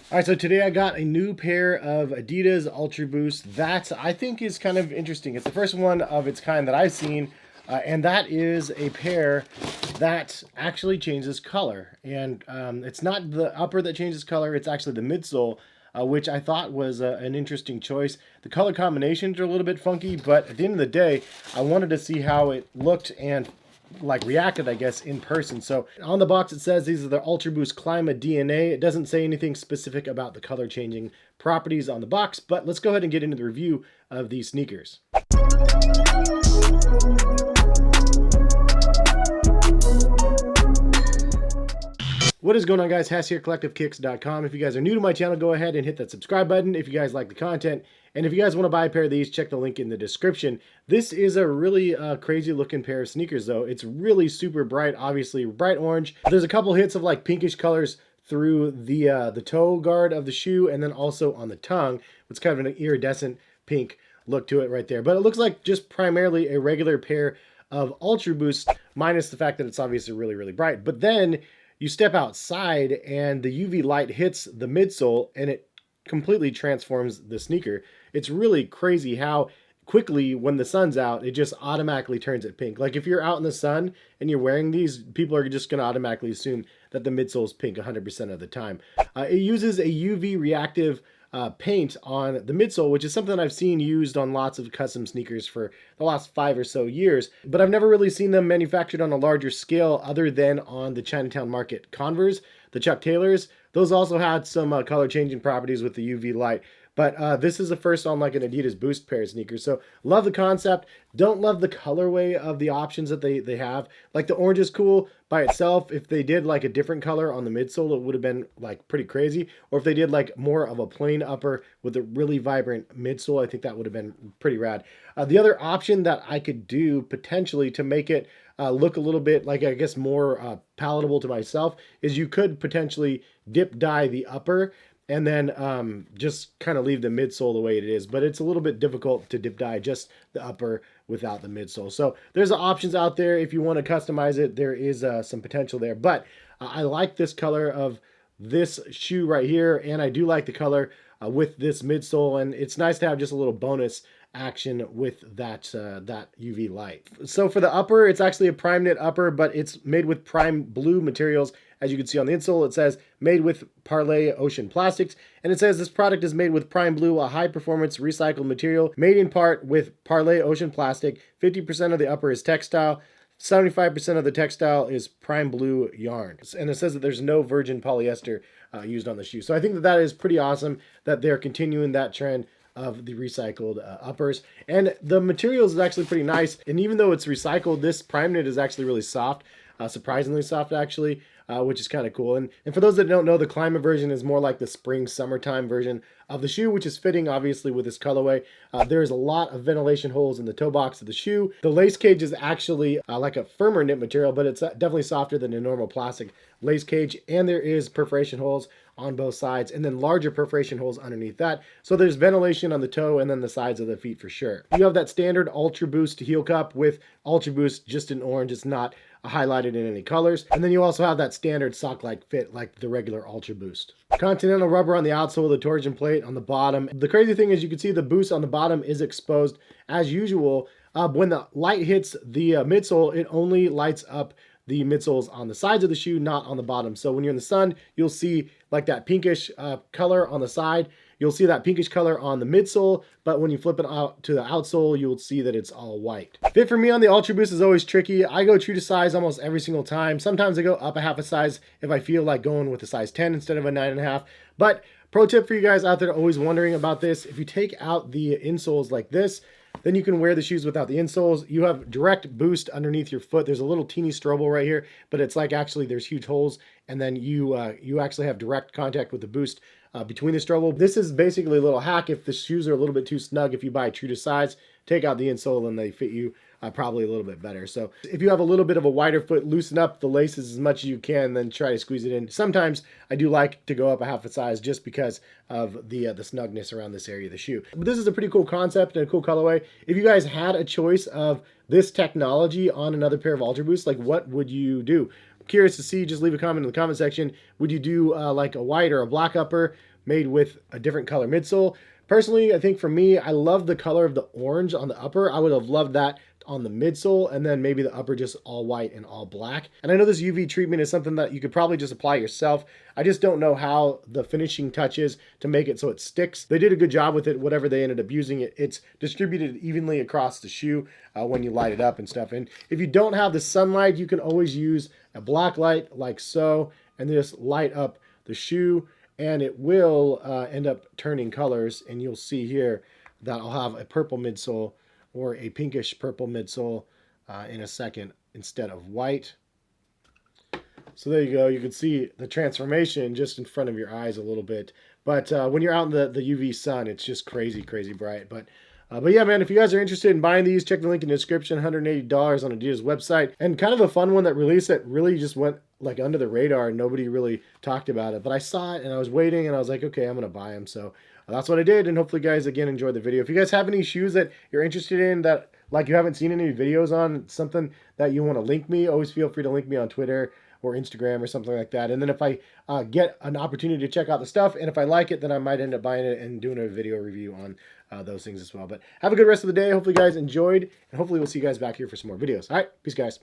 All right, so today I got a new pair of Adidas Ultraboost that I think is kind of interesting. It's the first one of its kind that I've seen, and that is a pair that actually changes color. And it's not the upper that changes color, it's actually the midsole, which I thought was an interesting choice. The color combinations are a little bit funky, but at the end of the day, I wanted to see how it looked and like reacted, I guess, in person. So on the box it says these are the Ultraboost CLIMA DNA. It doesn't say anything specific about the color changing properties on the box, but let's go ahead and get into the review of these sneakers. What is going on, guys? Hess here, collectivekicks.com. If you guys are new to my channel, go ahead and hit that subscribe button if you guys like the content. And if you guys want to buy a pair of these, check the link in the description. This is a really crazy looking pair of sneakers, though. It's really super bright, obviously bright orange. There's a couple hits of like pinkish colors through the toe guard of the shoe and then also on the tongue. It's kind of an iridescent pink look to it right there. But it looks like just primarily a regular pair of Ultraboost, minus the fact that it's obviously really, really bright. But then you step outside and the UV light hits the midsole and it completely transforms the sneaker. It's really crazy how quickly when the sun's out, it just automatically turns it pink. Like if you're out in the sun and you're wearing these, people are just going to automatically assume that the midsole is pink 100% of the time. It uses a UV reactive paint on the midsole, which is something I've seen used on lots of custom sneakers for the last 5 or so years, but I've never really seen them manufactured on a larger scale other than on the Chinatown Market Converse, the Chuck Taylors. Those also had some color changing properties with the UV light. But this is the first on like an Adidas Boost pair of sneakers. So love the concept. Don't love the colorway of the options that they have. Like the orange is cool by itself. If they did like a different color on the midsole, it would have been like pretty crazy. Or if they did like more of a plain upper with a really vibrant midsole, I think that would have been pretty rad. The other option that I could do potentially to make it look a little bit like, I guess, more palatable to myself is you could potentially dip dye the upper and then just kind of leave the midsole the way it is. But it's a little bit difficult to dip dye just the upper without the midsole. So there's options out there. If you want to customize it, there is some potential there. But I like this color of this shoe right here, and I do like the color with this midsole, and it's nice to have just a little bonus action with that UV light. So for the upper, it's actually a Primeknit upper, but it's made with Primeblue materials. As you can see on the insole, it says made with Parley Ocean Plastics, and it says this product is made with Primeblue, a high-performance recycled material made in part with Parley Ocean Plastic. 50% of the upper is textile. 75% of the textile is Primeblue yarn. And it says that there's no virgin polyester used on the shoe. So I think that that is pretty awesome that they're continuing that trend of the recycled uppers. And the materials is actually pretty nice. And even though it's recycled, this Primeknit is actually really soft, surprisingly soft actually. Which is kind of cool. And for those that don't know, the CLIMA version is more like the spring, summertime version of the shoe, which is fitting, obviously, with this colorway. There's a lot of ventilation holes in the toe box of the shoe. The lace cage is actually like a firmer knit material, but it's definitely softer than a normal plastic lace cage. And there is perforation holes on both sides, and then larger perforation holes underneath that. So there's ventilation on the toe and then the sides of the feet for sure. You have that standard Ultraboost heel cup with Ultraboost just in orange. It's not highlighted in any colors. And then you also have that standard sock-like fit like the regular Ultraboost. Continental rubber on the outsole of the torsion plate on the bottom. The crazy thing is you can see the boost on the bottom is exposed as usual. When the light hits the midsole, it only lights up the midsoles on the sides of the shoe, not on the bottom. So when you're in the sun, you'll see like that pinkish color on the side. You'll see that pinkish color on the midsole, but when you flip it out to the outsole, you'll see that it's all white. Fit for me on the Ultraboost is always tricky. I go true to size almost every single time. Sometimes I go up a half a size if I feel like going with a size 10 instead of a 9.5. But pro tip for you guys out there always wondering about this, if you take out the insoles like this, then you can wear the shoes without the insoles. You have direct boost underneath your foot. There's a little teeny strobel right here, but it's like actually there's huge holes, and then you actually have direct contact with the boost between the strobel. This is basically a little hack if the shoes are a little bit too snug. If you buy true to size, take out the insole and they fit you probably a little bit better. So if you have a little bit of a wider foot, loosen up the laces as much as you can, then try to squeeze it in. Sometimes I do like to go up a half a size just because of the snugness around this area of the shoe. But this is a pretty cool concept and a cool colorway. If you guys had a choice of this technology on another pair of Ultraboost, like what would you do? curious to see, just leave a comment in the comment section. Would you do like a white or a black upper made with a different color midsole? Personally, I think for me, I love the color of the orange on the upper. I would have loved that on the midsole, and then maybe the upper just all white and all black. And I know this UV treatment is something that you could probably just apply yourself. I just don't know how the finishing touches to make it so it sticks. They did a good job with it, whatever they ended up using it. It's distributed evenly across the shoe when you light it up and stuff. And if you don't have the sunlight, you can always use a black light like so, and just light up the shoe, and it will end up turning colors. And you'll see here that I'll have a purple midsole or a pinkish purple midsole in a second instead of white. So there you go. You can see the transformation just in front of your eyes a little bit. But when you're out in the UV sun, it's just crazy, crazy bright. But yeah, man, if you guys are interested in buying these, check the link in the description. $180 on Adidas website. And kind of a fun one that released that really just went like under the radar and nobody really talked about it. But I saw it and I was waiting and I was like, okay, I'm going to buy them. So that's what I did. And hopefully you guys, again, enjoyed the video. If you guys have any shoes that you're interested in that like you haven't seen any videos on, something that you want to link me, always feel free to link me on Twitter or Instagram or something like that. And then if I get an opportunity to check out the stuff, and if I like it, then I might end up buying it and doing a video review on those things as well. But have a good rest of the day. Hopefully you guys enjoyed, and hopefully we'll see you guys back here for some more videos. All right, peace, guys.